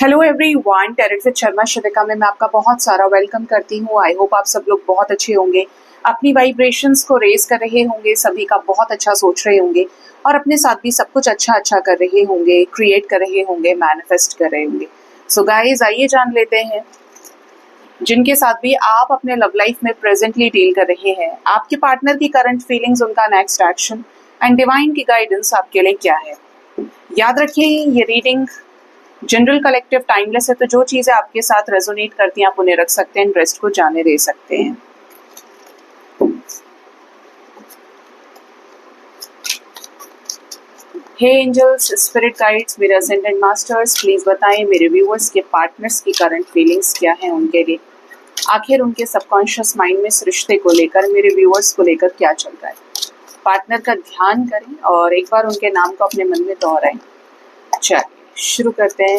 Hello everyone, tarot with Sharma Shivika में मैं आपका बहुत सारा वेलकम करती हूँ। आई होप आप सब लोग बहुत अच्छे होंगे, अपनी वाइब्रेशंस को रेज कर रहे होंगे, सभी का बहुत अच्छा सोच रहे होंगे और अपने साथ भी सब कुछ अच्छा कर रहे होंगे, क्रिएट कर रहे होंगे, मैनिफेस्ट कर रहे होंगे। सो गाइज, आइए जान लेते हैं जिनके साथ भी आप अपने लव लाइफ में प्रेजेंटली डील कर रहे हैं, आपके पार्टनर की करंट फीलिंग्स, उनका नेक्स्ट एक्शन एंड डिवाइन की गाइडेंस आपके लिए क्या है। याद रखिए, ये रीडिंग जनरल, कलेक्टिव, टाइमलेस है, तो जो चीजें आपके साथ रेजोनेट करती हैं आप उन्हें रख सकते हैं, रेस्ट को जाने दे सकते हैं। हे एंजल्स, स्पिरिट गाइड्स, मेरे असेंडेंट मास्टर्स, प्लीज बताएं मेरे व्यूअर्स के पार्टनर्स की करंट फीलिंग्स क्या है उनके लिए। आखिर उनके सबकॉन्शियस माइंड में इस रिश्ते को लेकर, मेरे व्यूअर्स को लेकर क्या चल रहा है। पार्टनर का ध्यान करें और एक बार उनके नाम को अपने मन में दोहराएं। चलिए शुरू करते हैं।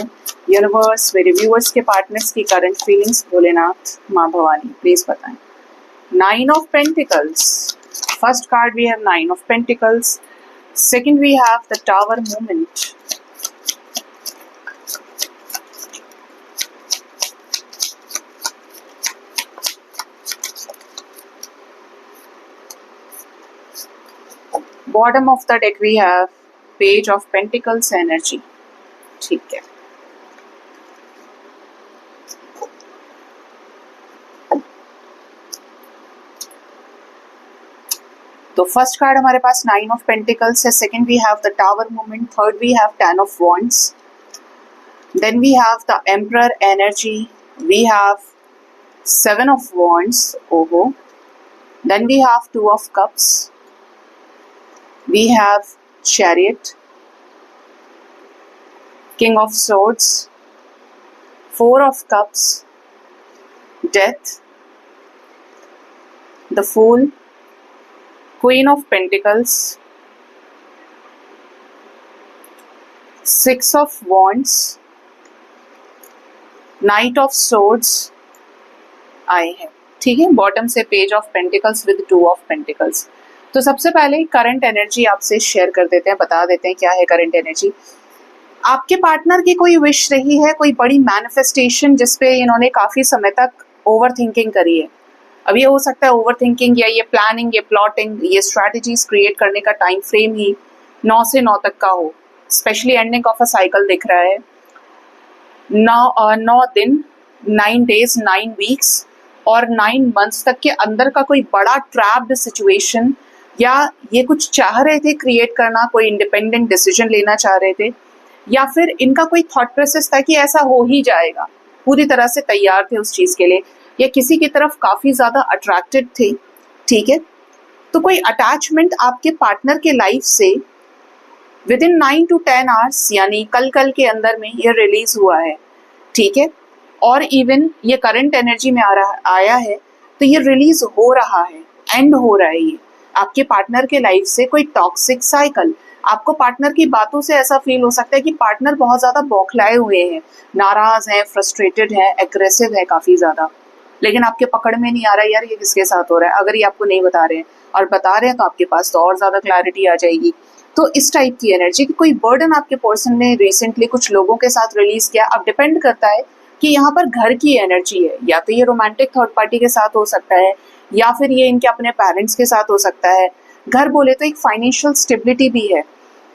यूनिवर्स, मेरे व्यूअर्स के पार्टनर्स की करंट फीलिंग्स, भोलेनाथ, माँ भवानी, प्लीज बताएं। 9 of pentacles, first card we have 9 of pentacles, second we have the tower movement, bottom of the deck we have page of pentacles energy. ठीक है, तो फर्स्ट कार्ड हमारे पास 9 of pentacles है, second we have the tower movement, third we have 10 of wands, then we have the emperor energy, we have 7 of wands, ओहो, then we have 2 of cups, we have chariot, King of Swords, 4 of Cups, Death, the Fool, Queen of Pentacles, 6 of Wands, Knight of Swords आए हैं। ठीक है, bottom से page of pentacles with 2 of pentacles. तो सबसे पहले current energy आपसे share कर देते हैं, बता देते हैं क्या है करंट एनर्जी। आपके पार्टनर की कोई विश रही है, कोई बड़ी मैनिफेस्टेशन जिसपे इन्होंने काफी समय तक ओवर थिंकिंग करी है। अब ये हो सकता है ओवर थिंकिंग या ये प्लानिंग, ये प्लॉटिंग, ये स्ट्रैटेजीज क्रिएट करने का टाइम फ्रेम ही 9 से 9 तक का हो। Specially ending of a cycle दिख रहा है। 9 दिन, 9 डेज, 9 वीक्स और 9 मंथ्स तक के अंदर का कोई बड़ा ट्रैप्ड सिचुएशन, या ये कुछ चाह रहे थे क्रिएट करना, कोई इंडिपेंडेंट डिसीजन लेना चाह रहे थे, या फिर इनका कोई थॉट प्रोसेस था कि ऐसा हो ही जाएगा, पूरी तरह से तैयार थे उस चीज के लिए, या किसी की तरफ काफी ज्यादा अट्रैक्टेड थे। ठीक है, तो कोई अटैचमेंट आपके पार्टनर के लाइफ से विद इन 9 to 10 आवर्स, यानी कल के अंदर में ये रिलीज हुआ है। ठीक है, और इवन ये करंट एनर्जी में आया है, तो ये रिलीज हो रहा है, एंड हो रहा है ये आपके पार्टनर के लाइफ से कोई टॉक्सिक साइकिल। आपको पार्टनर की बातों से ऐसा फील हो सकता है कि पार्टनर बहुत ज्यादा बौखलाए हुए हैं, नाराज हैं, फ्रस्ट्रेटेड हैं, एग्रेसिव है काफी ज्यादा, लेकिन आपके पकड़ में नहीं आ रहा है यार ये किसके साथ हो रहा है। अगर ये आपको नहीं बता रहे हैं और बता रहे हैं तो आपके पास तो और ज्यादा क्लैरिटी आ जाएगी। तो इस टाइप की एनर्जी की कोई बर्डन आपके पर्सन ने रिसेंटली कुछ लोगों के साथ रिलीज किया। अब डिपेंड करता है कि यहाँ पर घर की एनर्जी है, या तो ये रोमांटिक थर्ड पार्टी के साथ हो सकता है, या फिर ये इनके अपने पेरेंट्स के साथ हो सकता है। घर बोले तो एक फाइनेंशियल स्टेबिलिटी भी है,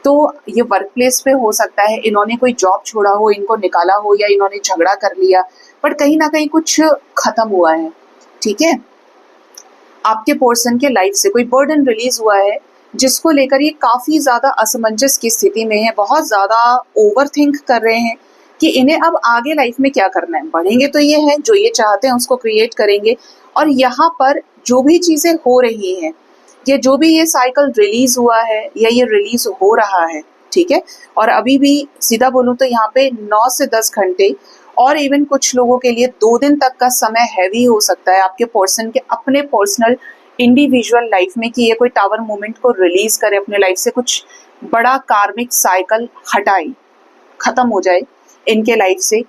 तो ये वर्क प्लेस पे हो सकता है, इन्होंने कोई जॉब छोड़ा हो, इनको निकाला हो, या इन्होंने झगड़ा कर लिया, बट कहीं ना कहीं कुछ खत्म हुआ है। ठीक है, आपके पर्सन के लाइफ से कोई बर्डन रिलीज हुआ है जिसको लेकर ये काफी ज्यादा असमंजस की स्थिति में है, बहुत ज्यादा ओवर थिंक कर रहे हैं कि इन्हें अब आगे लाइफ में क्या करना है। बढ़ेंगे तो ये है, जो ये चाहते हैं उसको क्रिएट करेंगे, और यहाँ पर जो भी चीजें हो रही हैं, ये जो भी ये साइकिल रिलीज हुआ है या ये रिलीज हो रहा है, ठीक है, और अभी भी सीधा बोलूं तो यहाँ पे 9 से 10 घंटे और इवन कुछ लोगों के लिए 2 दिन तक का समय हैवी हो सकता है आपके पर्सन के अपने पर्सनल इंडिविजुअल लाइफ में, कि ये कोई टावर मूवमेंट को रिलीज करे अपने लाइफ से, कुछ बड़ा कार्मिक साइकिल हटाए, खत्म हो जाए इनके लाइफ से।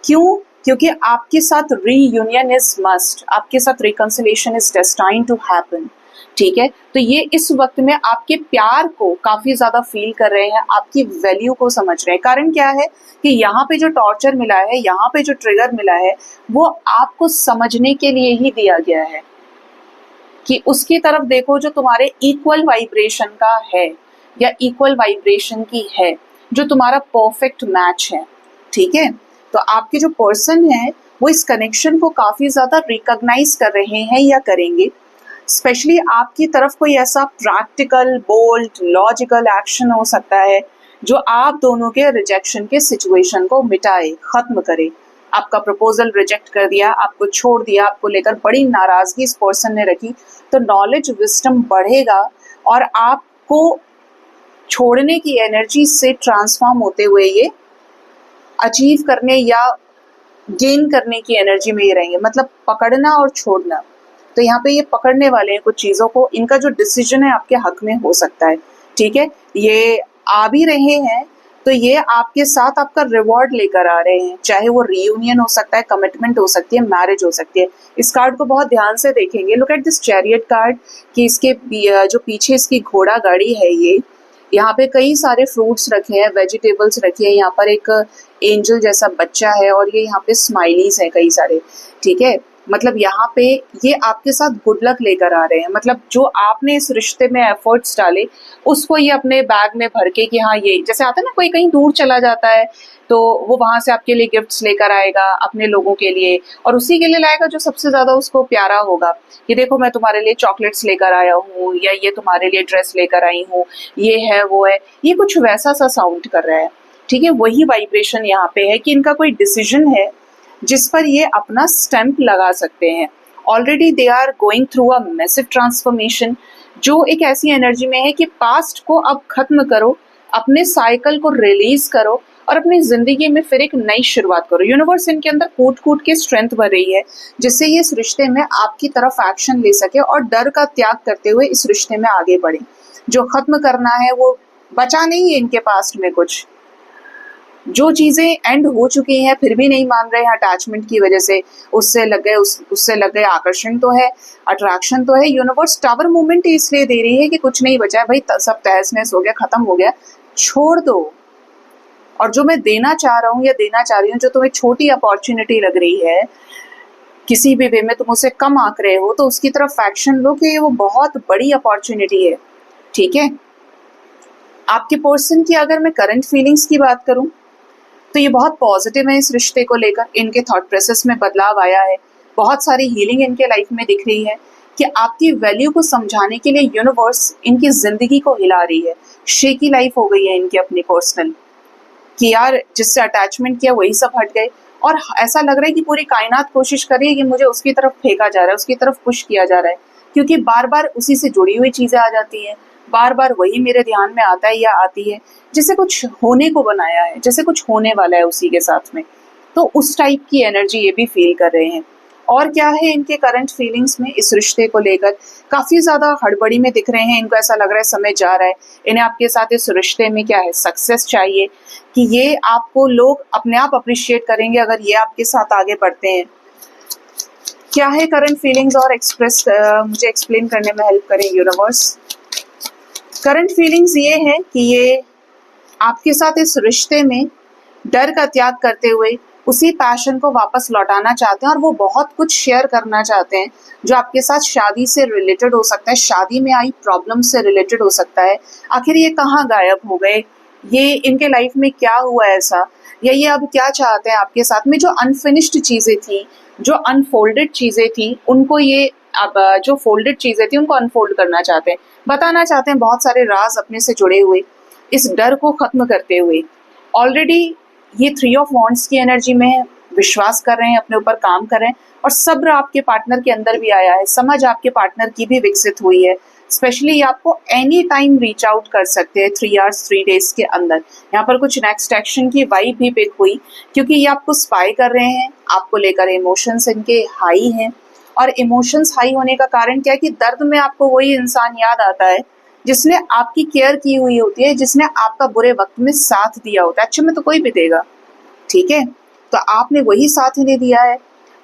क्यों? क्योंकि आपके साथ रीयूनियन इज मस्ट, आपके साथ reconciliation is destined to happen. ठीक है। तो ये इस वक्त में आपके प्यार को काफी ज्यादा फील कर रहे हैं, आपकी वैल्यू को समझ रहे हैं। कारण क्या है कि यहाँ पे जो टॉर्चर मिला है, यहाँ पे जो ट्रिगर मिला है, वो आपको समझने के लिए ही दिया गया है कि उसकी तरफ देखो जो तुम्हारे इक्वल वाइब्रेशन का है या इक्वल वाइब्रेशन की है, जो तुम्हारा परफेक्ट मैच है। ठीक है। तो आपके जो पर्सन है वो इस कनेक्शन को काफी ज्यादा रिकॉग्नाइज कर रहे हैं या करेंगे। स्पेशली आपकी तरफ कोई ऐसा प्रैक्टिकल, बोल्ड, लॉजिकल एक्शन हो सकता है जो आप दोनों के रिजेक्शन के सिचुएशन को मिटाए, खत्म करे। आपका प्रपोजल रिजेक्ट कर दिया, आपको छोड़ दिया, आपको लेकर बड़ी नाराजगी इस पर्सन ने रखी, तो नॉलेज, विजडम बढ़ेगा और आपको छोड़ने की एनर्जी से ट्रांसफॉर्म होते हुए ये अचीव करने या गेन करने की एनर्जी में ये रहेंगे। मतलब पकड़ना और छोड़ना। तो यहाँ पे ये पकड़ने वाले हैं कुछ चीजों को, इनका जो डिसीजन है आपके हक में हो सकता है। ठीक है। ये आ भी रहे हैं तो ये आपके साथ आपका रिवॉर्ड लेकर आ रहे हैं, चाहे वो रियूनियन हो सकता है, कमिटमेंट हो सकती है, मैरिज हो सकती है। इस कार्ड को बहुत ध्यान से देखेंगे। Look at this chariot card कि इसके जो पीछे इसकी घोड़ा गाड़ी है, ये यहाँ पे कई सारे फ्रूट्स रखे हैं, वेजिटेबल्स रखी है, यहाँ पर एक एंजल जैसा बच्चा है और ये यहाँ पे स्माइलीज है कई सारे। ठीक है। मतलब यहाँ पे ये आपके साथ गुड लक लेकर आ रहे हैं। मतलब जो आपने इस रिश्ते में एफर्ट्स डाले उसको ये अपने बैग में भर के कि हाँ, ये जैसे आता है ना, कोई कहीं दूर चला जाता है तो वो वहां से आपके लिए गिफ्ट्स लेकर आएगा अपने लोगों के लिए, और उसी के लिए लाएगा जो सबसे ज्यादा उसको प्यारा होगा। ये देखो मैं तुम्हारे लिए चॉकलेट्स लेकर आया हूँ, या ये तुम्हारे लिए ड्रेस लेकर आई हूँ, ये है वो है, ये कुछ वैसा सा साउंड कर रहा है। ठीक है। वही वाइब्रेशन यहाँ पे है कि इनका कोई डिसीजन है जिस पर ये अपना स्टैंप लगा सकते हैं। Already they are going through a massive transformation, जो एक ऐसी एनर्जी में है कि पास्ट को अब खत्म करो, अपने साइकिल को रिलीज करो और अपनी जिंदगी में फिर एक नई शुरुआत करो। यूनिवर्स इनके अंदर कूट कूट के स्ट्रेंथ भर रही है जिससे ये इस रिश्ते में आपकी तरफ एक्शन ले सके और डर का त्याग करते हुए इस रिश्ते में आगे बढ़े। जो खत्म करना है वो बचा नहीं है इनके पास्ट में कुछ। जो चीजें एंड हो चुकी हैं फिर भी नहीं मान रहे हैं अटैचमेंट की वजह से, उससे लग गए आकर्षण तो है, अट्रैक्शन तो है। यूनिवर्स टावर मूवमेंट इसलिए दे रही है कि कुछ नहीं बचा है भाई, सब तहस नहस हो गया, खत्म हो गया, छोड़ दो। और जो मैं देना चाह रहा हूँ या देना चाह रही हूँ, जो तुम्हें छोटी अपॉर्चुनिटी लग रही है, किसी भी वे में तुम उसे कम आंक रहे हो, तो उसकी तरफ एक्शन लो कि वो बहुत बड़ी अपॉर्चुनिटी है। ठीक है। आपके पर्सन की अगर मैं करंट फीलिंग्स की बात करूं तो ये बहुत पॉजिटिव है इस रिश्ते को लेकर। इनके थॉट प्रोसेस में बदलाव आया है, बहुत सारी हीलिंग इनके लाइफ में दिख रही है कि आपकी वैल्यू को समझाने के लिए यूनिवर्स इनकी जिंदगी को हिला रही है। शेकी लाइफ हो गई है इनकी अपनी पर्सनल कि यार जिससे अटैचमेंट किया वही सब हट गए, और ऐसा लग रहा है कि पूरी कायनात कोशिश कर रही है कि मुझे उसकी तरफ फेंका जा रहा है, उसकी तरफ पुश किया जा रहा है, क्योंकि बार बार उसी से जुड़ी हुई चीजें आ जाती हैं, बार बार वही मेरे ध्यान में आता है या आती है, जैसे कुछ होने को बनाया है, जैसे कुछ होने वाला है उसी के साथ में। तो उस टाइप की एनर्जी ये भी फील कर रहे हैं। और क्या है इनके करंट फीलिंग्स में इस रिश्ते को लेकर, काफी ज्यादा हड़बड़ी में दिख रहे हैं। इनको ऐसा लग रहा है समय जा रहा है, इन्हें आपके साथ इस रिश्ते में क्या है, सक्सेस चाहिए कि ये आपको लोग अपने आप अप्रिशिएट करेंगे अगर ये आपके साथ आगे बढ़ते हैं। क्या है करंट फीलिंग्स और मुझे एक्सप्लेन करने में हेल्प करें यूनिवर्स। करंट फीलिंग्स ये है कि ये आपके साथ इस रिश्ते में डर का त्याग करते हुए उसी पैशन को वापस लौटाना चाहते हैं, और वो बहुत कुछ शेयर करना चाहते हैं जो आपके साथ शादी से रिलेटेड हो सकता है, शादी में आई प्रॉब्लम से रिलेटेड हो सकता है। आखिर ये कहाँ गायब हो गए, ये इनके लाइफ में क्या हुआ ऐसा, या ये अब क्या चाहते हैं आपके साथ में। जो अनफिनिश्ड चीजें थी, जो अनफोल्डेड चीजें थी, उनको ये अब जो फोल्डेड चीजें थी उनको अनफोल्ड करना चाहते हैं, बताना चाहते हैं बहुत सारे राज अपने से जुड़े हुए, इस डर को खत्म करते हुए। ऑलरेडी ये 3 ऑफ वॉन्ड्स की एनर्जी में विश्वास कर रहे हैं, अपने ऊपर काम कर रहे हैं, और सब्र आपके पार्टनर के अंदर भी आया है, समझ आपके पार्टनर की भी विकसित हुई है। स्पेशली आपको एनी टाइम रीच आउट कर सकते हैं 3 आवर्स 3 डेज के अंदर। यहाँ पर कुछ नेक्स्ट एक्शन की वाइब भी पिक हुई, क्योंकि ये आपको स्पाई कर रहे हैं, आपको लेकर इमोशंस इनके हाई हैं। और इमोशंस हाई होने का कारण क्या है कि दर्द में आपको वही इंसान याद आता है जिसने आपकी केयर की हुई होती है, जिसने आपका बुरे वक्त में साथ दिया होता है। अच्छे में तो कोई भी देगा, ठीक है, तो आपने वही साथ इन्हें दिया है,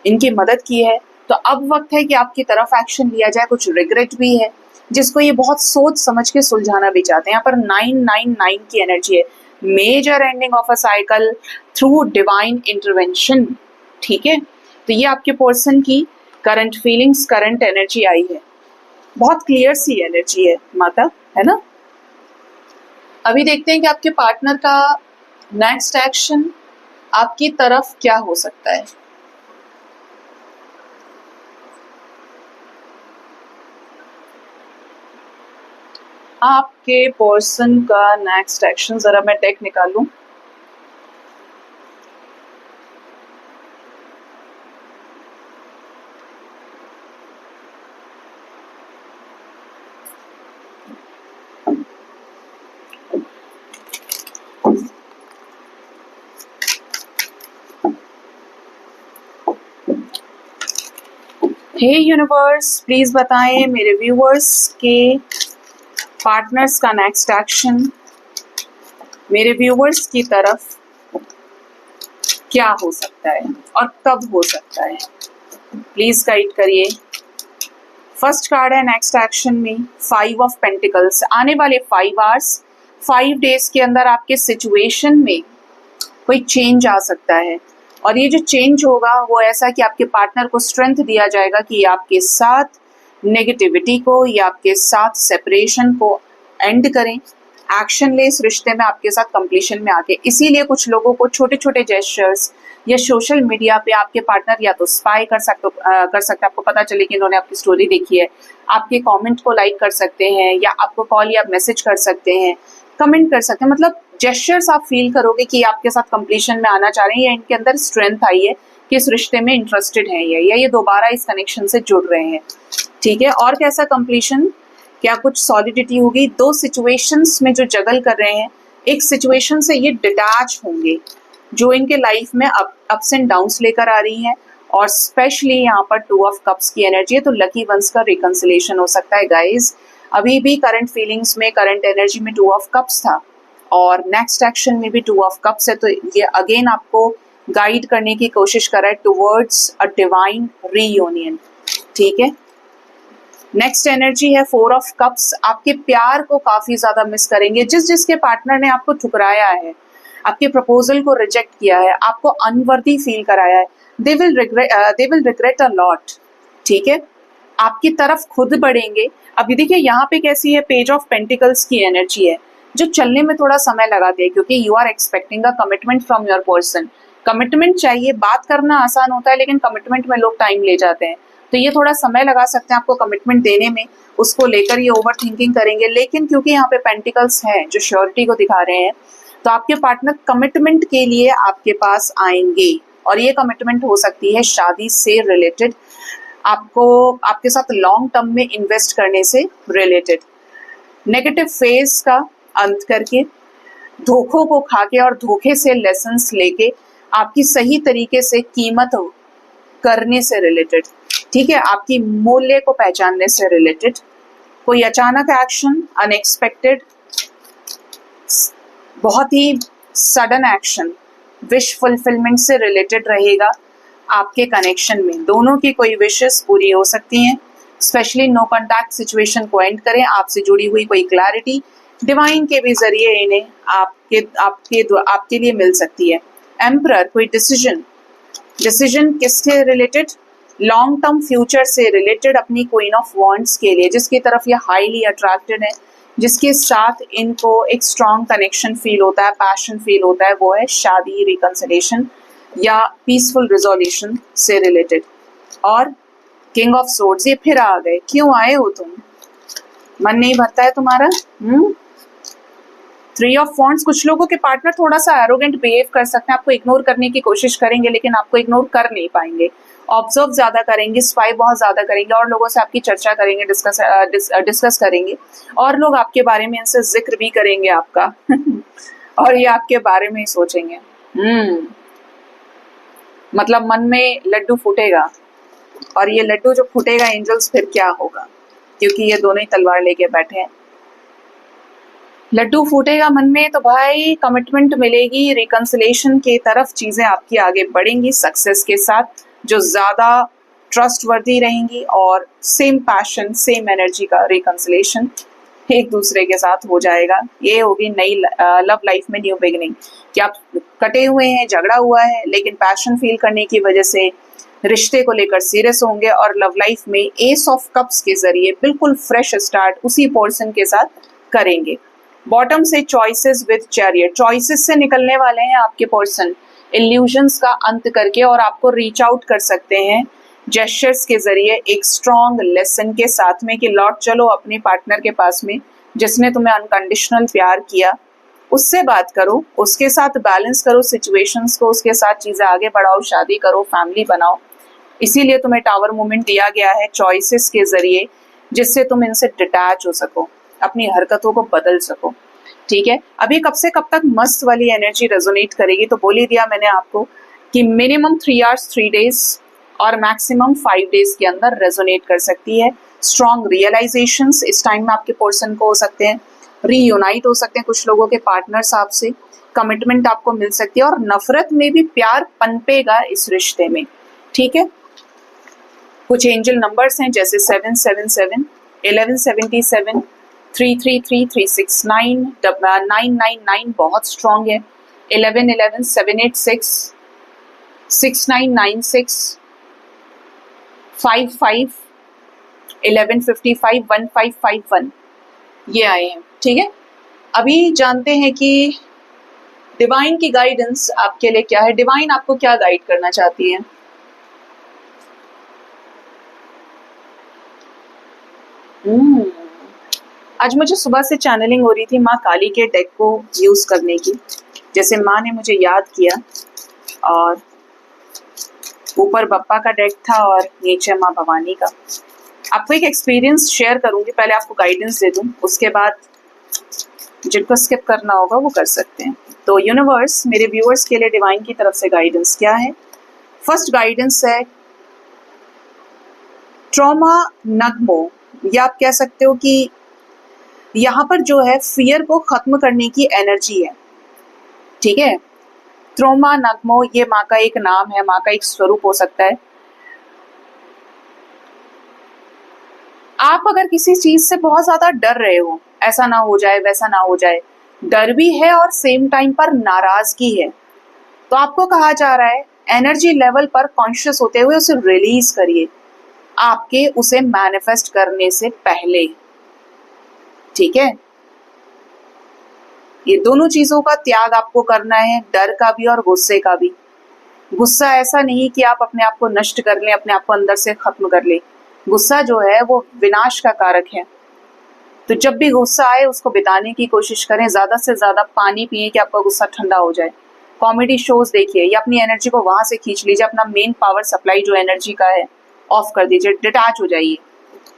इनकी मदद की है, तो अब वक्त है कि आपकी तरफ एक्शन लिया जाए। कुछ रिग्रेट भी है, जिसको ये बहुत सोच समझ के सुलझाना भी चाहते हैं। यहाँ पर 999 की एनर्जी है, major ending of a cycle through divine intervention. ठीक है, तो ये आपके पर्सन की करंट फीलिंग्स, करंट एनर्जी आई है, बहुत क्लियर सी एनर्जी है माता, है ना। अभी देखते हैं कि आपके पार्टनर का नेक्स्ट एक्शन आपकी तरफ क्या हो सकता है। आपके पर्सन का नेक्स्ट एक्शन, जरा मैं डेक निकालूं। हे यूनिवर्स, प्लीज बताएं मेरे व्यूअर्स के पार्टनर्स का नेक्स्ट एक्शन मेरे व्यूअर्स की तरफ क्या हो सकता है और कब हो सकता है, प्लीज गाइड करिए। फर्स्ट कार्ड है नेक्स्ट एक्शन में 5 ऑफ पेंटिकल्स। आने वाले 5 आवर्स, 5 डेज के अंदर आपके सिचुएशन में कोई चेंज आ सकता है, और ये जो चेंज होगा वो ऐसा कि आपके पार्टनर को स्ट्रेंथ दिया जाएगा कि आपके साथ नेगेटिविटी को या आपके साथ सेपरेशन को एंड करें, एक्शन ले इस रिश्ते में आपके साथ कंप्लीशन में आके। इसीलिए कुछ लोगों को छोटे छोटे जेस्चर्स या सोशल मीडिया पे आपके पार्टनर या तो स्पाई कर सकते आपको पता चले कि इन्होंने आपकी स्टोरी देखी है, आपके कमेंट को लाइक कर सकते हैं, या आपको कॉल या मैसेज कर सकते हैं, कमेंट कर सकते हैं। मतलब जेस्चर्स आप फील करोगे कि आपके साथ कंप्लीशन में आना चाह रहे हैं, या इनके अंदर स्ट्रेंथ आई है कि इस रिश्ते में इंटरेस्टेड है, या ये दोबारा इस कनेक्शन से जुड़ रहे हैं। ठीक है, और कैसा कंप्लीशन, क्या कुछ सॉलिडिटी होगी। 2 सिचुएशंस में जो जगल कर रहे हैं, एक सिचुएशन से ये डिटैच होंगे जो इनके लाइफ में अप्स एंड डाउन्स लेकर आ रही हैं, और स्पेशली यहाँ पर 2 ऑफ कप्स की एनर्जी है, तो लकी वंस का रिकंसिलेशन हो सकता है गाइज। अभी भी करंट फीलिंग्स में, करंट एनर्जी में 2 ऑफ कप्स था, और नेक्स्ट एक्शन में भी 2 ऑफ कप्स है, तो ये अगेन आपको गाइड करने की कोशिश कर रहा है टुवर्ड्स अ डिवाइन रीयूनियन। ठीक है, नेक्स्ट एनर्जी है 4 ऑफ कप्स। आपके प्यार को काफी ज्यादा मिस करेंगे, जिसके पार्टनर ने आपको ठुकराया है, आपके प्रपोजल को रिजेक्ट किया है, आपको अनवर्दी फील कराया है, they will regret a lot. ठीक है, आपकी तरफ खुद बढ़ेंगे। अभी देखिए यहाँ पे कैसी है, पेज ऑफ पेंटिकल्स की एनर्जी है, जो चलने में थोड़ा समय लगाते हैं, क्योंकि you are expecting a commitment from your person. Commitment चाहिए, बात करना आसान होता है, लेकिन कमिटमेंट में लोग टाइम ले जाते हैं, तो ये थोड़ा समय लगा सकते हैं आपको कमिटमेंट देने में, उसको लेकर ये ओवर थिंकिंग करेंगे। लेकिन क्योंकि यहाँ पे पेंटिकल्स हैं जो श्योरिटी को दिखा रहे हैं, तो आपके पार्टनर कमिटमेंट के लिए आपके पास आएंगे, और ये कमिटमेंट हो सकती है शादी से रिलेटेड, आपको आपके साथ लॉन्ग टर्म में इन्वेस्ट करने से रिलेटेड। नेगेटिव फेज का अंत करके, धोखों को खाके और धोखे से लेसन्स लेके आपकी सही तरीके से कीमत करने से रिलेटेड। ठीक है, आपकी मूल्य को पहचानने से रिलेटेड। कोई अचानक एक्शन, अनएक्सपेक्टेड, बहुत ही सडन एक्शन, विश फुलफिलमेंट से रिलेटेड रहेगा आपके कनेक्शन में। दोनों की कोई विशेस पूरी हो सकती हैं। स्पेशली नो कॉन्टैक्ट सिचुएशन को एंड करें, आपसे जुड़ी हुई कोई क्लैरिटी डिवाइन के भी जरिए इन्हें आपके लिए मिल सकती है। एम्परर, कोई डिसीजन किससे रिलेटेड, लॉन्ग टर्म फ्यूचर से रिलेटेड, अपनी क्वीन ऑफ वॉन्ड्स के लिए, जिसकी तरफ ये हाईली अट्रैक्टेड है, जिसके साथ इनको एक स्ट्रॉन्ग कनेक्शन फील होता है, पैशन फील होता है, वो है शादी, रिकंसिलेशन या पीसफुल रिजोल्यूशन से रिलेटेड। और किंग ऑफ सोर्ड्स, ये फिर आ गए, क्यों आए हो तुम, मन नहीं भरता है तुम्हारा। 3 ऑफ वॉन्ड्स, कुछ लोगों के पार्टनर थोड़ा सा एरोगेंट बिहेव कर सकते हैं, आपको इग्नोर करने की कोशिश करेंगे, लेकिन आपको इग्नोर कर नहीं पाएंगे। ऑब्जर्व ज्यादा करेंगे, स्पाई बहुत ज्यादा करेंगे, और लोगों से आपकी चर्चा करेंगे, डिस्कस करेंगे, और लोग आपके बारे में इनसे जिक्र भी करेंगे आपका और ये आपके बारे में ही सोचेंगे। मतलब मन में लड्डू फूटेगा, और ये लड्डू जो फूटेगा एंजल्स फिर क्या होगा, क्योंकि ये दोनों ही तलवार लेके बैठे हैं। लड्डू फूटेगा मन में, तो भाई कमिटमेंट मिलेगी, रिकंसिलेशन के तरफ चीजें आपकी आगे बढ़ेंगी सक्सेस के साथ। जो ज्यादा ट्रस्ट वर्दी रहेंगी और सेम पैशन सेम एनर्जी का रिकंसिलेशन एक दूसरे के साथ हो जाएगा। ये होगी नई लव लाइफ में न्यू बिगिनिंग कि आप कटे हुए हैं, झगड़ा हुआ है, लेकिन पैशन फील करने की वजह से रिश्ते को लेकर सीरियस होंगे और लव लाइफ में एस ऑफ कप्स के जरिए बिल्कुल फ्रेश स्टार्ट उसी पर्सन के साथ करेंगे। बॉटम से चॉइसेस विद चैरियट, चॉइसेस से निकलने वाले हैं आपके पर्सन इल्यूजन्स का अंत करके और आपको रीच आउट कर सकते हैं जेस्चर्स के जरिए एक स्ट्रॉन्ग लेसन के साथ में कि लौट चलो अपने पार्टनर के पास में जिसने तुम्हें अनकंडीशनल प्यार किया, उससे बात करो, उसके साथ बैलेंस करो सिचुएशंस को, उसके साथ चीज़ें आगे बढ़ाओ, शादी करो, फैमिली बनाओ। इसीलिए तुम्हें टावर मोमेंट दिया गया है चॉइसेस के जरिए जिससे तुम इनसे डिटैच हो सको, अपनी हरकतों को बदल सको। ठीक है, अभी कब से कब तक मस्त वाली एनर्जी रेजोनेट करेगी तो बोल ही दिया मैंने आपको कि मिनिमम 3 आवर्स 3 डेज और मैक्सिमम 5 डेज के अंदर रेजोनेट कर सकती है। स्ट्रॉन्ग रियलाइजेशंस इस टाइम में आपके पर्सन को हो सकते हैं, रीयूनाइट हो सकते हैं कुछ लोगों के पार्टनर्स आपसे, कमिटमेंट आपको मिल सकती है और नफरत में भी प्यार पनपेगा इस रिश्ते में। ठीक है, कुछ एंजल नंबर्स हैं जैसे 777, 1177, 333, 369, 999 बहुत स्ट्रॉन्ग है, 1111, 786, 6996, 55, 1155, 1551 ये आए हैं। ठीक है, अभी जानते हैं कि डिवाइन की गाइडेंस आपके लिए क्या है, डिवाइन आपको क्या गाइड करना चाहती है। आज मुझे सुबह से चैनलिंग हो रही थी माँ काली के डेक को यूज करने की, जैसे माँ ने मुझे याद किया और ऊपर बप्पा का डेक था और नीचे माँ भवानी का। आपको एक एक्सपीरियंस शेयर करूंगी, पहले आपको गाइडेंस दे दूं, उसके बाद जिनको स्किप करना होगा वो कर सकते हैं। तो यूनिवर्स मेरे व्यूअर्स के लिए डिवाइन की तरफ से गाइडेंस क्या है। फर्स्ट गाइडेंस है ट्रॉमा नगमो, या आप कह सकते हो कि यहाँ पर जो है फियर को खत्म करने की एनर्जी है। ठीक है, ट्रॉमा नगमो ये माँ का एक नाम है, माँ का एक स्वरूप हो सकता है। आप अगर किसी चीज से बहुत ज्यादा डर रहे हो, ऐसा ना हो जाए वैसा ना हो जाए, डर भी है और सेम टाइम पर नाराजगी है, तो आपको कहा जा रहा है एनर्जी लेवल पर कॉन्शियस होते हुए उसे रिलीज करिए आपके उसे मैनिफेस्ट करने से पहले। ठीक है, ये दोनों चीजों का त्याग आपको करना है, डर का भी और गुस्से का भी। गुस्सा ऐसा नहीं कि आप अपने आप को नष्ट कर लें, अपने आप को अंदर से खत्म कर लें। गुस्सा जो है वो विनाश का कारक है, तो जब भी गुस्सा आए उसको बिताने की कोशिश करें, ज्यादा से ज्यादा पानी पिए कि आपका गुस्सा ठंडा हो जाए, कॉमेडी शोज देखिए या अपनी एनर्जी को वहां से खींच लीजिए, अपना मेन पावर सप्लाई जो एनर्जी का है ऑफ कर दीजिए, डिटैच हो जाइए।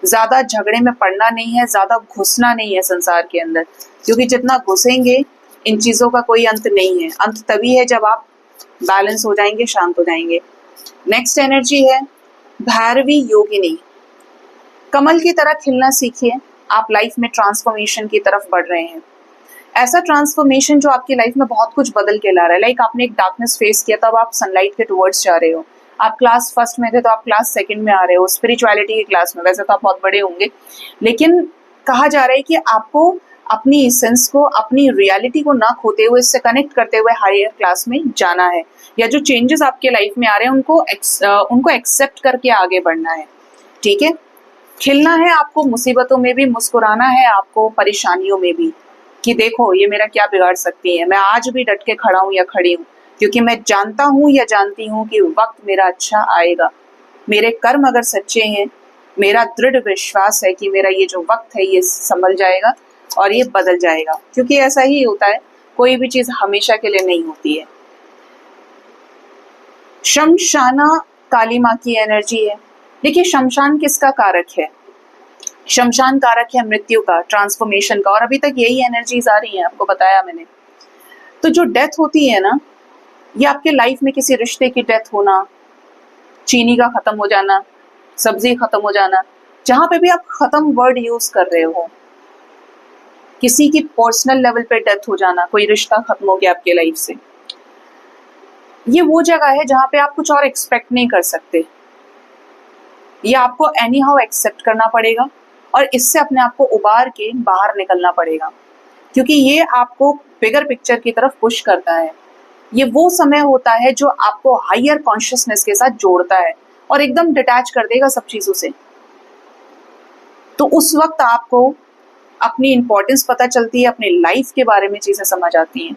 ज्यादा झगड़े में पड़ना नहीं है, ज्यादा घुसना नहीं है संसार के अंदर, क्योंकि जितना घुसेंगे इन चीजों का कोई अंत नहीं है। अंत तभी है जब आप बैलेंस हो जाएंगे, शांत हो जाएंगे। नेक्स्ट एनर्जी है भैरवी योगिनी, कमल की तरह खिलना सीखिए, आप लाइफ में ट्रांसफॉर्मेशन की तरफ बढ़ रहे हैं। ऐसा ट्रांसफॉर्मेशन जो आपकी लाइफ में बहुत कुछ बदल के ला रहा है। लाइक आपने एक डार्कनेस फेस किया, तब आप सनलाइट के टुवर्ड्स जा रहे हो। आप क्लास फर्स्ट में थे तो आप क्लास सेकंड में आ रहे हो, स्पिरिचुअलिटी की क्लास में। वैसे तो आप बहुत बड़े होंगे, लेकिन कहा जा रहा है कि आपको अपनी इसेंस को, अपनी रियलिटी को ना खोते हुए, इससे कनेक्ट करते हुए हायर क्लास में जाना है, या जो चेंजेस आपके लाइफ में आ रहे हैं उनको एक्सेप्ट करके आगे बढ़ना है। ठीक है, खिलना है आपको, मुसीबतों में भी मुस्कुराना है आपको, परेशानियों में भी, कि देखो ये मेरा क्या बिगाड़ सकती है, मैं आज भी डट के खड़ा हूँ या खड़ी हूँ, क्योंकि मैं जानता हूँ या जानती हूँ कि वक्त मेरा अच्छा आएगा। मेरे कर्म अगर सच्चे हैं, मेरा दृढ़ विश्वास है कि मेरा ये जो वक्त है ये संभल जाएगा और ये बदल जाएगा, क्योंकि ऐसा ही होता है, कोई भी चीज हमेशा के लिए नहीं होती है। शमशाना काली माँ की एनर्जी है। देखिए शमशान किसका कारक है? शमशान कारक है मृत्यु का, ट्रांसफॉर्मेशन का, और अभी तक यही एनर्जीज आ रही हैं, आपको बताया मैंने। तो जो डेथ होती है ना, ये आपके लाइफ में किसी रिश्ते की डेथ होना, चीनी का खत्म हो जाना, सब्जी खत्म हो जाना, जहां पे भी आप खत्म वर्ड यूज कर रहे हो, किसी की पर्सनल लेवल पे डेथ हो जाना, कोई रिश्ता खत्म हो गया आपके लाइफ से, ये वो जगह है जहां पे आप कुछ और एक्सपेक्ट नहीं कर सकते। ये आपको एनी हाउ एक्सेप्ट करना पड़ेगा और इससे अपने आप को उबार के बाहर निकलना पड़ेगा, क्योंकि ये आपको बिगर पिक्चर की तरफ पुश करता है। ये वो समय होता है जो आपको हायर कॉन्शियसनेस के साथ जोड़ता है और एकदम डिटैच कर देगा सब चीजों से। तो उस वक्त आपको अपनी इंपॉर्टेंस पता चलती है, अपने लाइफ के बारे में चीजें समझ आती हैं।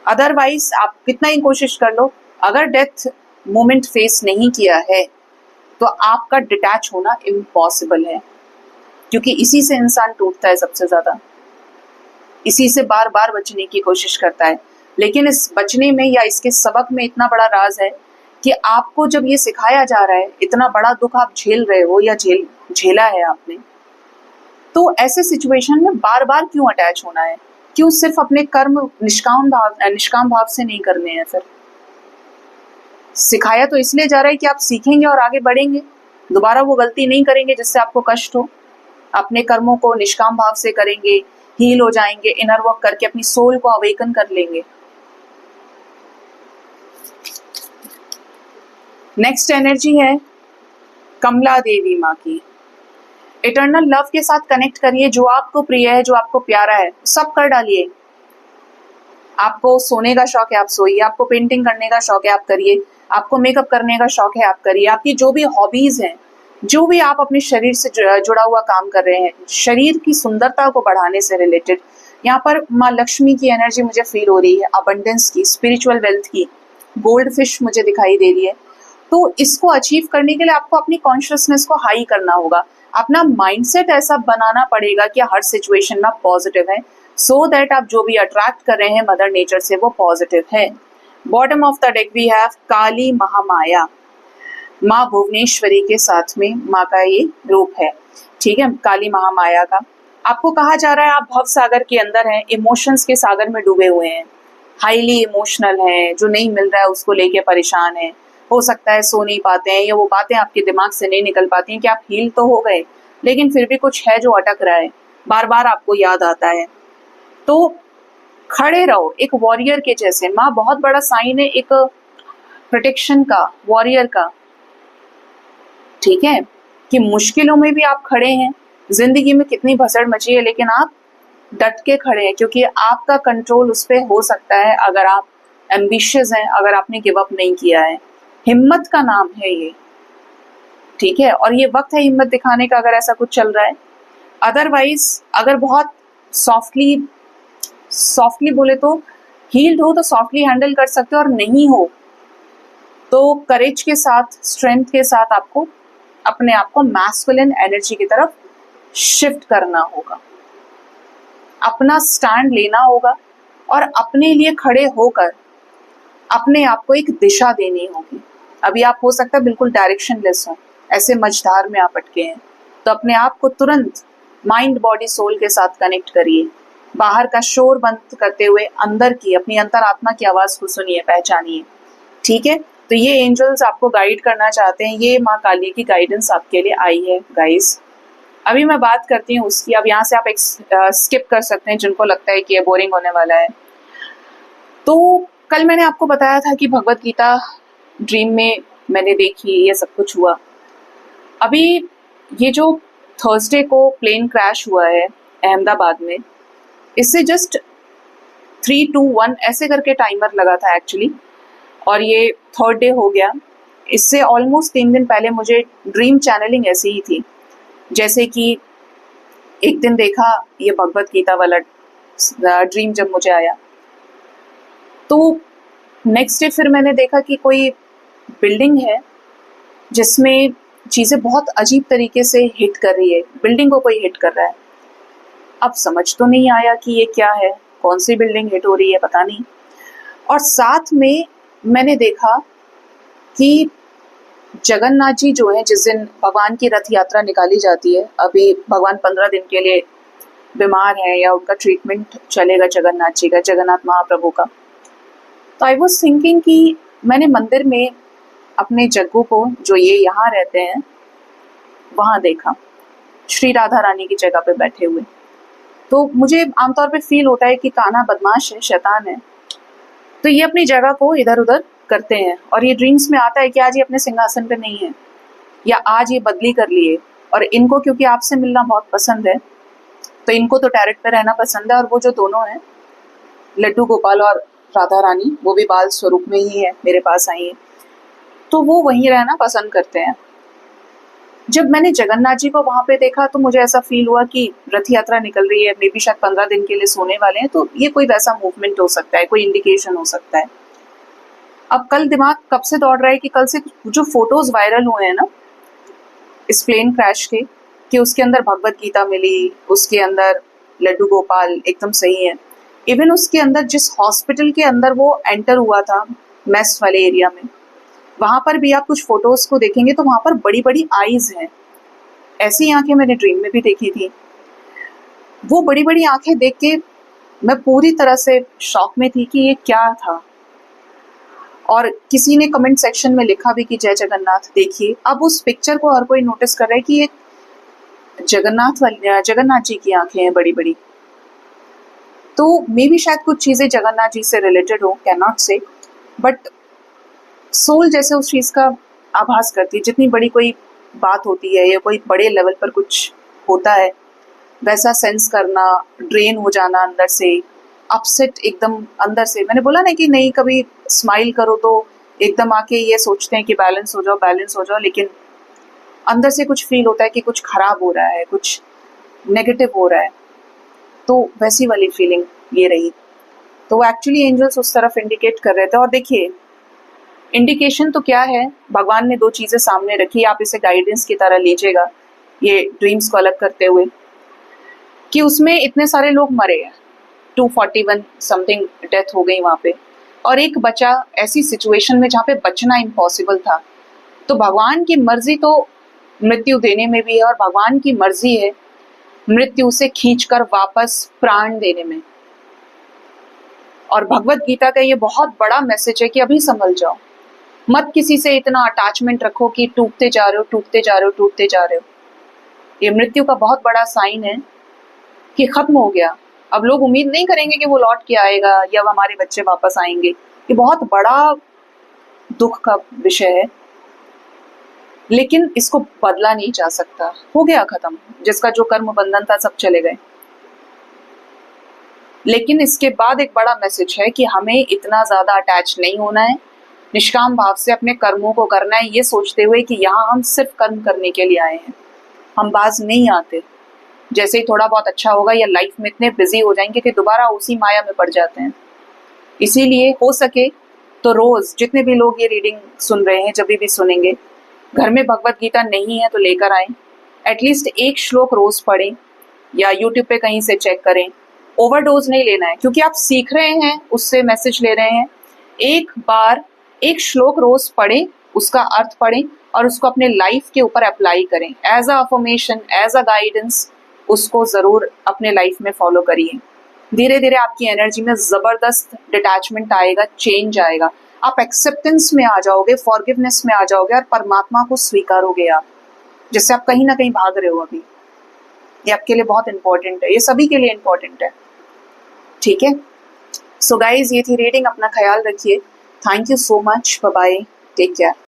अदरवाइज आप कितना ही कोशिश कर लो, अगर डेथ मोमेंट फेस नहीं किया है तो आपका डिटैच होना इम्पॉसिबल है, क्योंकि इसी से इंसान टूटता है सबसे ज्यादा, इसी से बार बार बचने की कोशिश करता है। लेकिन इस बचने में या इसके सबक में इतना बड़ा राज है कि आपको जब ये सिखाया जा रहा है, इतना बड़ा दुख आप झेल रहे हो या झेला है आपने, तो ऐसे सिचुएशन में बार बार क्यों अटैच होना है? क्यों सिर्फ अपने कर्म निष्काम भाव से नहीं करने हैं? फिर सिखाया तो इसलिए जा रहा है कि आप सीखेंगे और आगे बढ़ेंगे, दोबारा वो गलती नहीं करेंगे जिससे आपको कष्ट हो। अपने कर्मों को निष्काम भाव से करेंगे, हील हो जाएंगे, इनर वर्क करके अपनी सोल को अवेकन कर लेंगे। नेक्स्ट एनर्जी है कमला देवी माँ की। इटर्नल लव के साथ कनेक्ट करिए, जो आपको प्रिय है, जो आपको प्यारा है, सब कर डालिए। आपको सोने का शौक है, आप सोइए। आपको पेंटिंग करने का शौक है, आप करिए। आपको मेकअप करने का शौक है, आप करिए। आपकी जो भी हॉबीज हैं, जो भी आप अपने शरीर से जुड़ा हुआ काम कर रहे हैं, शरीर की सुंदरता को बढ़ाने से रिलेटेड, यहाँ पर माँ लक्ष्मी की एनर्जी मुझे फील हो रही है, अबंडेंस की, स्पिरिचुअल वेल्थ की, गोल्ड फिश मुझे दिखाई दे रही है। तो इसको अचीव करने के लिए आपको अपनी कॉन्शियसनेस को हाई करना होगा, अपना माइंडसेट ऐसा बनाना पड़ेगा कि हर सिचुएशन में पॉजिटिव है, सो दैट आप जो भी अट्रैक्ट कर रहे हैं मदर नेचर से वो पॉजिटिव है। Bottom of the deck we have Kali Mahamaya, माँ भुवनेश्वरी के साथ में माँ का ये रूप है, ठीक है, काली महामाया का। आपको कहा जा रहा है आप भव सागर के अंदर हैं, इमोशंस के सागर में डूबे हुए हैं, हाईली इमोशनल हैं, जो नहीं मिल रहा है उसको लेके परेशान हैं। हो सकता है सो नहीं पाते हैं या वो बातें आपके दिमाग से नहीं निकल पाती हैं कि आप हील तो हो गए लेकिन फिर भी कुछ है जो अटक रहा है, बार बार आपको याद आता है। तो खड़े रहो एक वॉरियर के जैसे। माँ बहुत बड़ा साइन है एक प्रोटेक्शन का, वॉरियर का, ठीक है, कि मुश्किलों में भी आप खड़े हैं। जिंदगी में कितनी भसड़ मची है लेकिन आप डट के खड़े हैं, क्योंकि आपका कंट्रोल उस पर हो सकता है अगर आप एम्बिशियस हैं, अगर आपने गिव अप नहीं किया है। हिम्मत का नाम है ये, ठीक है, और ये वक्त है हिम्मत दिखाने का अगर ऐसा कुछ चल रहा है। अदरवाइज अगर बहुत सॉफ्टली बोले तो हील्ड हो तो सॉफ्टली हैंडल कर सकते हो, और नहीं हो तो करेज के साथ, स्ट्रेंथ के साथ आपको अपने आप को मैस्कुलिन एनर्जी की तरफ शिफ्ट करना होगा, अपना स्टैंड लेना होगा और अपने लिए खड़े होकर अपने आप को एक दिशा देनी होगी। अभी आप हो सकता है बिल्कुल डायरेक्शनलेस हो, ऐसे मझधार में आप अटके हैं, तो अपने आप को तुरंत माइंड बॉडी सोल के साथ कनेक्ट करिए। बाहर का शोर बंद करते हुए अंदर की, अपनी अंतरात्मा की आवाज को सुनिए, पहचानिए, ठीक है। तो ये एंजल्स आपको गाइड करना चाहते हैं, ये माँ काली की गाइडेंस आपके लिए आई है गाइस। अभी मैं बात करती हूँ उसकी। अब यहाँ से आप एक स्किप कर सकते हैं जिनको लगता है कि ये बोरिंग होने वाला है। तो कल मैंने आपको बताया था कि भगवत गीता ड्रीम में मैंने देखी, ये सब कुछ हुआ। अभी ये जो थर्सडे को प्लेन क्रैश हुआ है अहमदाबाद में, इससे जस्ट 3, 2, 1 ऐसे करके टाइमर लगा था एक्चुअली, और ये थर्ड डे हो गया। इससे ऑलमोस्ट 3 दिन पहले मुझे ड्रीम चैनलिंग ऐसी ही थी, जैसे कि एक दिन देखा ये भगवत गीता वाला ड्रीम जब मुझे आया, तो नेक्स्ट डे फिर मैंने देखा कि कोई बिल्डिंग है जिसमें चीज़ें बहुत अजीब तरीके से हिट कर रही है, बिल्डिंग को कोई हिट कर रहा है। अब समझ तो नहीं आया कि ये क्या है, कौन सी बिल्डिंग हिट हो रही है, पता नहीं। और साथ में मैंने देखा कि जगन्नाथ जी जो है, जिस दिन भगवान की रथ यात्रा निकाली जाती है, अभी भगवान 15 दिन के लिए बीमार है या उनका ट्रीटमेंट चलेगा जगन्नाथ जी का, जगन्नाथ महाप्रभु का। तो आई वॉज थिंकिंग कि मैंने मंदिर में अपने जग्गू को, जो ये यहाँ रहते हैं, वहाँ देखा श्री राधा रानी की जगह पे बैठे हुए। तो मुझे आमतौर पे फील होता है कि कान्हा बदमाश है, शैतान है, तो ये अपनी जगह को इधर उधर करते हैं, और ये ड्रीम्स में आता है कि आज ये अपने सिंहासन पे नहीं है, या आज ये बदली कर लिए, और इनको क्योंकि आपसे मिलना बहुत पसंद है तो इनको तो टैरेट पे रहना पसंद है। और वो जो दोनों हैं लड्डू गोपाल और राधा रानी, वो भी बाल स्वरूप में ही है, मेरे पास आई है, तो वो वहीं रहना पसंद करते हैं। जब मैंने जगन्नाथ जी को वहां पे देखा तो मुझे ऐसा फील हुआ कि रथ यात्रा निकल रही है, मे बी शायद 15 दिन के लिए सोने वाले हैं, तो ये कोई वैसा मूवमेंट हो सकता है, कोई इंडिकेशन हो सकता है। अब कल दिमाग कब से दौड़ रहा है कि कल से जो फोटोज वायरल हुए हैं ना इस प्लेन क्रैश के, कि उसके अंदर भगवत गीता मिली, उसके अंदर लड्डू गोपाल एकदम सही है, इवन उसके अंदर जिस हॉस्पिटल के अंदर वो एंटर हुआ था मेस वाले एरिया में, वहां पर भी आप कुछ फोटोज को देखेंगे तो वहां पर बड़ी बड़ी आईज हैं। ऐसी आंखें मैंने ड्रीम में भी देखी थी। वो बड़ी बड़ी आंखें देख के मैं पूरी तरह से शॉक में थी कि ये क्या था। और किसी ने कमेंट सेक्शन में लिखा भी कि जय जगन्नाथ। देखिए अब उस पिक्चर को हर कोई नोटिस कर रहा है कि ये जगन्नाथ जी की आंखें हैं बड़ी बड़ी। तो मे भी शायद कुछ चीजें जगन्नाथ जी से रिलेटेड हो, कैन नॉट से, बट सोल जैसे उस चीज का आभास करती है। जितनी बड़ी कोई बात होती है या कोई बड़े लेवल पर कुछ होता है, वैसा सेंस करना, ड्रेन हो जाना अंदर से, अपसेट एकदम अंदर से। मैंने बोला ना कि नहीं, कभी स्माइल करो तो एकदम आके ये सोचते हैं कि बैलेंस हो जाओ, लेकिन अंदर से कुछ फील होता है कि कुछ खराब हो रहा है, कुछ नेगेटिव हो रहा है। तो वैसी वाली फीलिंग ये रही। तो वो एक्चुअली एंजल्स उस तरफ इंडिकेट कर रहे थे। और देखिए इंडिकेशन तो क्या है, भगवान ने दो चीजें सामने रखी, आप इसे गाइडेंस की तरह लीजिएगा ये ड्रीम्स को अलग करते हुए, कि उसमें इतने सारे लोग मरे हैं, 241 समथिंग डेथ हो गई वहां पे, और एक बचा ऐसी सिचुएशन में जहाँ पे बचना इम्पॉसिबल था। तो भगवान की मर्जी तो मृत्यु देने में भी है, और भगवान की मर्जी है मृत्यु से खींचकर वापस प्राण देने में। और भगवत गीता का ये बहुत बड़ा मैसेज है कि अभी संभल जाओ, मत किसी से इतना अटैचमेंट रखो कि टूटते जा रहे हो। ये मृत्यु का बहुत बड़ा साइन है कि खत्म हो गया। अब लोग उम्मीद नहीं करेंगे कि वो लौट के आएगा या हमारे बच्चे वापस आएंगे। ये बहुत बड़ा दुख का विषय है, लेकिन इसको बदला नहीं जा सकता। हो गया खत्म, जिसका जो कर्म बंधन था सब चले गए। लेकिन इसके बाद एक बड़ा मैसेज है कि हमें इतना ज्यादा अटैच नहीं होना है, निष्काम भाव से अपने कर्मों को करना है, ये सोचते हुए कि यहाँ हम सिर्फ कर्म करने के लिए आए हैं, हम बाज नहीं आते। जैसे ही थोड़ा बहुत अच्छा होगा या लाइफ में इतने बिजी हो जाएंगे कि दोबारा उसी माया में पड़ जाते हैं। इसीलिए हो सके तो रोज जितने भी लोग ये रीडिंग सुन रहे हैं, जब भी सुनेंगे, घर में भगवत गीता नहीं है तो लेकर आए, एटलीस्ट एक श्लोक रोज पढ़ें या यूट्यूब पे कहीं से चेक करें। ओवरडोज नहीं लेना है, क्योंकि आप सीख रहे हैं, उससे मैसेज ले रहे हैं। एक बार एक श्लोक रोज पढ़ें, उसका अर्थ पढ़ें और उसको अपने लाइफ के ऊपर अप्लाई करें as a affirmation, as a guidance. उसको जरूर अपने लाइफ में फॉलो करिए। धीरे धीरे आपकी एनर्जी में जबरदस्त डिटैचमेंट आएगा, चेंज आएगा। आप एक्सेप्टेंस में आ जाओगे, फॉरगिवनेस में आ जाओगे और परमात्मा को स्वीकारोगे आप, जिससे आप कहीं ना कहीं भाग रहे हो अभी। ये आपके लिए बहुत इंपॉर्टेंट है, ये सभी के लिए इंपॉर्टेंट है। ठीक है, सो गाइज ये थी रीडिंग। अपना ख्याल रखिए। Thank you so much, bye bye, take care.